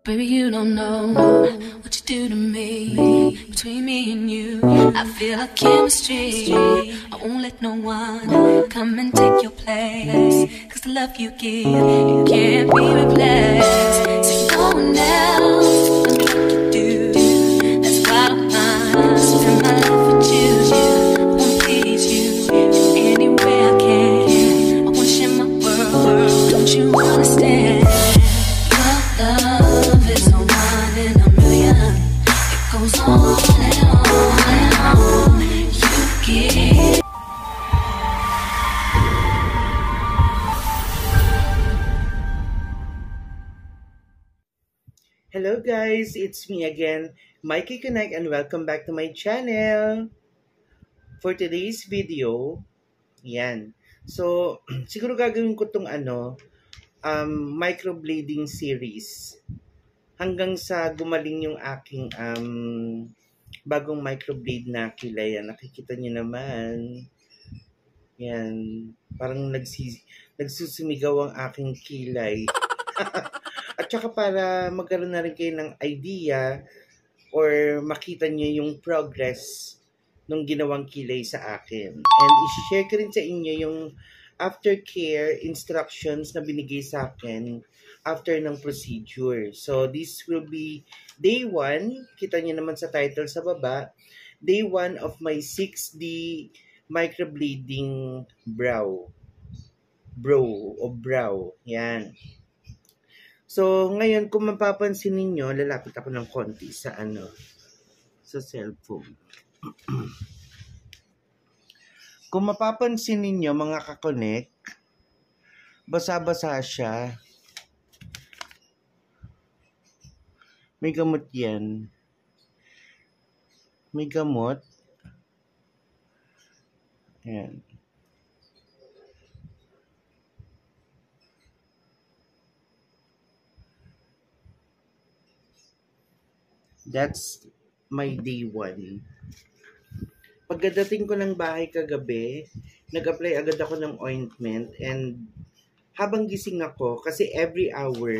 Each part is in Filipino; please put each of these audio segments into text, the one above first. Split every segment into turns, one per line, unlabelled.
Baby, you don't know what you do to me. Between me and you, I feel like chemistry. I won't let no one come and take your place. Cause the love you give, it can't be replaced. So no one else will do like you do. That's why I don't mind spend my life with you. I wanna please you any way I can. I wanna share my world, don't you understand? Your love is a one in a million. It goes on and on and on. You give.
Hello guys, it's me again, Mikey Connect, and welcome back to my channel. For today's video, yan. So, siguro gagawin ko tong microblading series. Hanggang sa gumaling yung aking bagong microblade na kilay. Yan, nakikita niyo naman. Yan, parang nagsusumigaw ang aking kilay. At saka para magkaroon na rin kayo ng idea or makita nyo yung progress nung ginawang kilay sa akin. And i-share ko rin sa inyo yung aftercare instructions na binigay sa akin after ng procedure. So this will be day 1. Kita nyo naman sa title sa baba. Day 1 of my 6D microblading brow. Yan. So, ngayon, kung mapapansin ninyo, lalapit ako ng konti sa sa cellphone. Kung mapapansin ninyo, mga kakonek, basa-basa siya. May gamot yan. May gamot. Yan. That's my day 1. Pagdating ko ng bahay kagabi, nag-apply agad ako ng ointment, and habang gising ako, kasi every hour,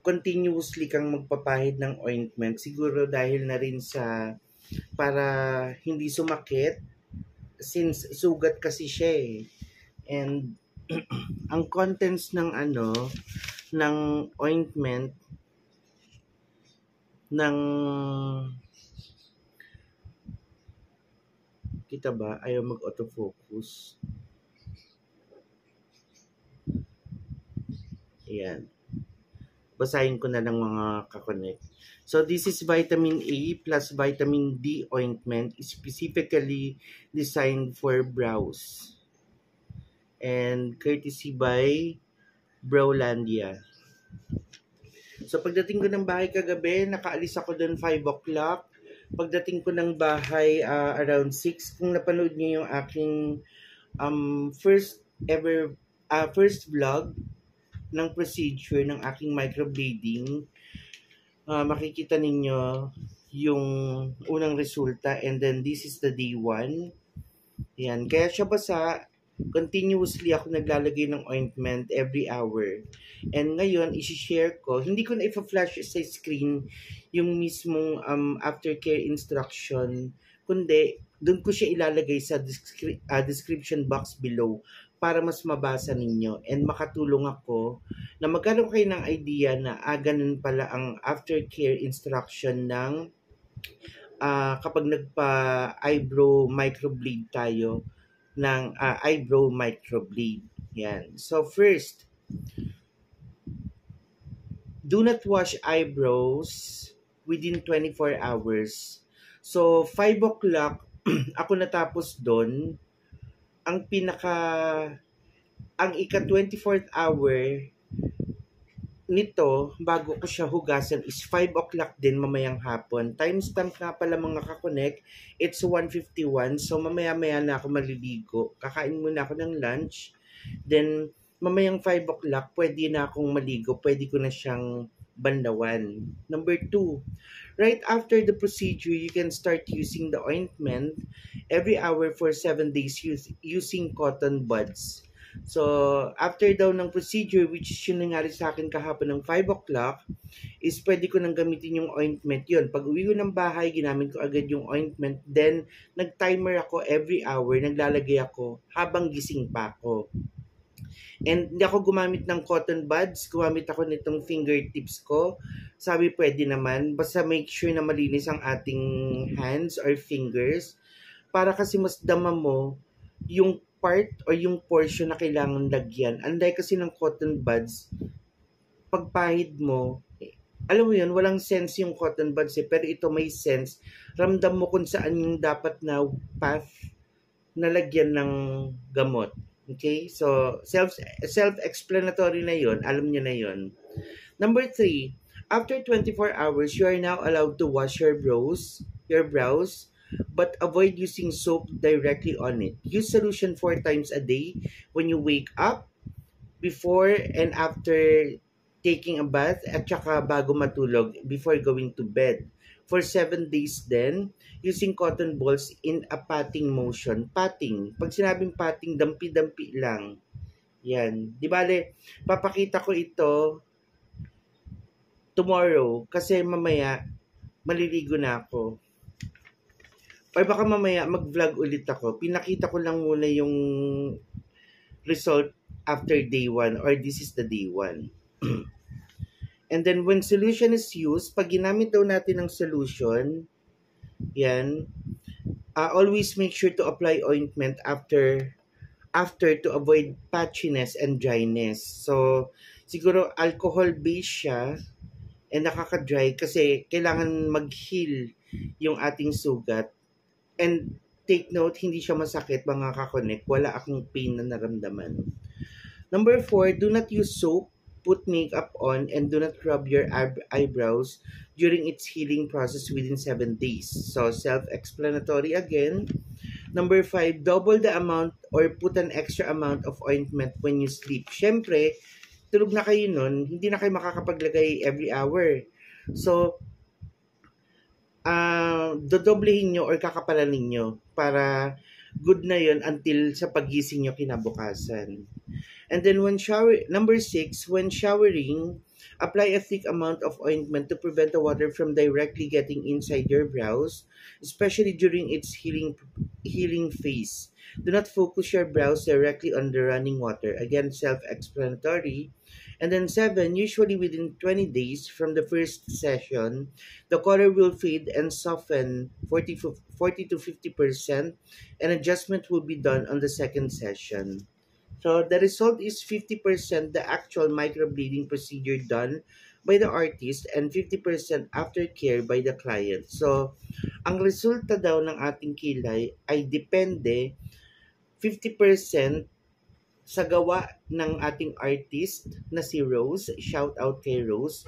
continuously kang magpapahid ng ointment. Siguro dahil na rin sa, para hindi sumakit, since sugat kasi siya eh. And ang contents ng ng ointment, ng kita ba? Ayaw mag-autofocus. Ayan. Basahin ko na lang mga kakonek. So this is vitamin A plus vitamin D ointment, specifically designed for brows. And courtesy by Browlandia. So pagdating ko ng bahay kagabi, nakaalis ako doon 5 o'clock. Pagdating ko ng bahay around 6, kung napanood niyo yung aking first vlog ng procedure ng aking microblading, makikita ninyo yung unang resulta, and then this is the day 1. Yan, kaya siya basa. Continuously ako naglalagay ng ointment every hour. And ngayon, isi-share ko, hindi ko na ipa-flash sa screen yung mismong aftercare instruction, kundi doon ko siya ilalagay sa description box below para mas mabasa ninyo and makatulong ako na magkaroon kayo ng idea na ganun pala ang aftercare instruction ng kapag nagpa-eyebrow microblade tayo ng eyebrow microblade. Yan. So first, do not wash eyebrows within 24 hours. So 5 o'clock, ako natapos doon. Ang ika-24th hour nito, bago ko siya hugasan, is 5 o'clock din mamayang hapon. Timestamp nga pala mga kakonek, it's 1:51. So mamaya-maya na ako maliligo. Kakain muna ako ng lunch. Then mamayang 5 o'clock, pwede na akong maligo. Pwede ko na siyang banlawan. Number 2, right after the procedure, you can start using the ointment every hour for 7 days using cotton buds. So, after daw ng procedure, which is yung nangyari sa akin kahapon ng 5 o'clock, is pwede ko nang gamitin yung ointment yun. Pag uwi ko ng bahay, ginamit ko agad yung ointment. Then, nag-timer ako every hour, naglalagay ako habang gising pa ako. And hindi ako gumamit ng cotton buds, gumamit ako nitong fingertips ko. Sabi pwede naman, basta make sure na malinis ang ating hands or fingers para kasi mas dama mo yung part or yung portion na kailangan lagyan. Unlike kasi ng cotton buds, pagpahid mo, alam mo yun, walang sense yung cotton buds pero ito may sense. Ramdam mo kung saan yung dapat na path na lagyan ng gamot. Okay? So, self-explanatory na yon, alam niyo na yon. Number 3, after 24 hours, you are now allowed to wash your brows, but avoid using soap directly on it. Use solution 4 times a day when you wake up, before and after taking a bath, at saka bago matulog, before going to bed. For 7 days then, using cotton balls in a patting motion. Patting. Pag sinabing patting, dampi-dampi lang. Yan. Di bale, papakita ko ito tomorrow kasi mamaya maliligo na ako. Or baka mamaya mag-vlog ulit ako. Pinakita ko lang muna yung result after day 1 or this is the day 1. And then when solution is used, pag ginamit daw natin ng solution, yan, always make sure to apply ointment after to avoid patchiness and dryness. So, siguro alcohol-based siya and nakaka-dry kasi kailangan mag-heal yung ating sugat. And take note, hindi siya masakit mga kakonek. Wala akong pain na naramdaman. Number 4, do not use soap, put makeup on, and do not rub your eyebrows during its healing process within 7 days. So, self-explanatory again. Number 5, double the amount or put an extra amount of ointment when you sleep. Siyempre, tulog na kayo nun, hindi na kayo makakapaglagay every hour. So, dodoblehin nyo or kakapalan ninyo para good na yon until sa pagising nyo kinabukasan. And then number 6, when showering, apply a thick amount of ointment to prevent the water from directly getting inside your brows, especially during its healing phase. Do not focus your brows directly on the running water. Again, self-explanatory. And then 7, usually within 20 days from the first session, the color will fade and soften 40 to 50%, and adjustment will be done on the second session. So the result is 50% the actual microblading procedure done by the artist and 50% aftercare by the client. So, ang resulta daw ng ating kilay ay depende 50% sa gawa ng ating artist na si Rose, shout out kay Rose.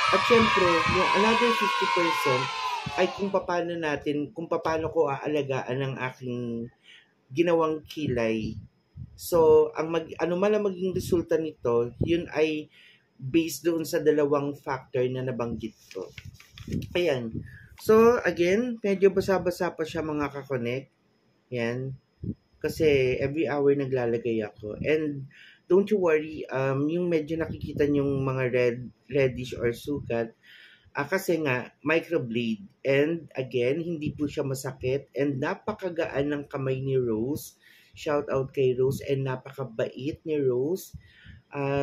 At syempre, yung another 50% ay kung paano ko aalagaan ang aking ginawang kilay. So, ano man ang maging resulta nito, yun ay based doon sa dalawang factor na nabanggit ko. Ayan. So, again, medyo basa-basa pa siya mga kakonek. Yan. Kasi every hour naglalagay ako. And don't you worry, yung medyo nakikita yung mga reddish or sugat, kasi nga, microblade. And again, hindi po siya masakit. And napakagaan ng kamay ni Rose. Shout out kay Rose. And napakabait ni Rose.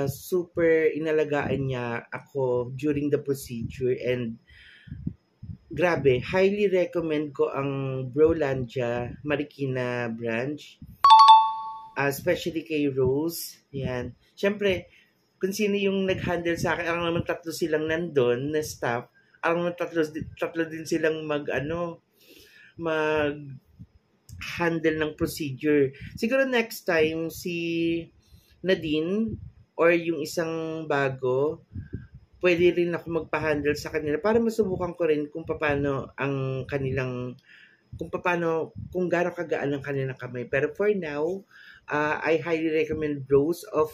Super inalagaan niya ako during the procedure. And grabe, highly recommend ko ang Browlandia Marikina branch. Especially kay Rose. Yan. Siyempre, kung sino yung nag-handle sa akin, alam naman 3 silang nandun na staff. Alam naman 3 din silang handle ng procedure. Siguro next time si Nadine or yung isang bago, pwede rin ako magpa-handle sa kanila para masubukan ko rin kung paano ang kanilang kung gaano kagaan ang kanilang kamay. Pero for now, I highly recommend Rose of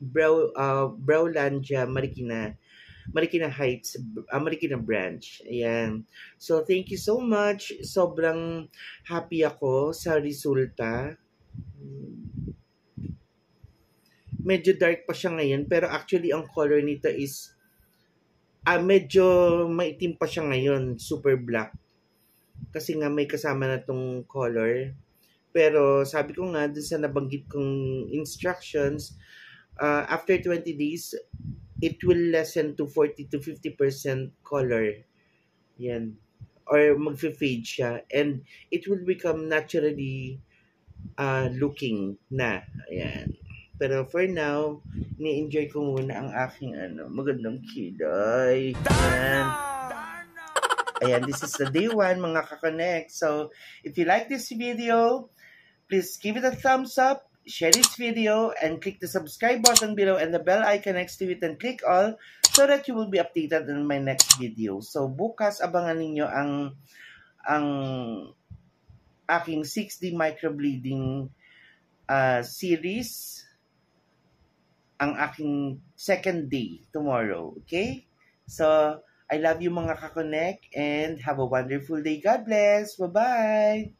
Browlandia Marikina Heights, Marikina branch. Ayan. So, thank you so much. Sobrang happy ako sa resulta. medyo dark pa siya ngayon, pero actually ang color nito is medyo maitim pa siya ngayon, super black. Kasi nga may kasama na tong color. Pero sabi ko nga, dun sa nabanggit kong instructions, after 20 days, it will lessen to 40 to 50% color. Yan. Or mag-fade siya. And it will become naturally looking na. Ayan. Pero for now, ni-enjoy ko muna ang aking magandang kilay. Ayan. Ayan, this is the day 1, mga ka-connect. So, if you like this video, please give it a thumbs up, share this video, and click the subscribe button below and the bell icon next to it and click all so that you will be updated on my next video. So, bukas abangan ninyo ang aking 6D microbleeding series, ang aking second day tomorrow. Okay? So, I love you mga ka-connect and have a wonderful day. God bless. Bye-bye.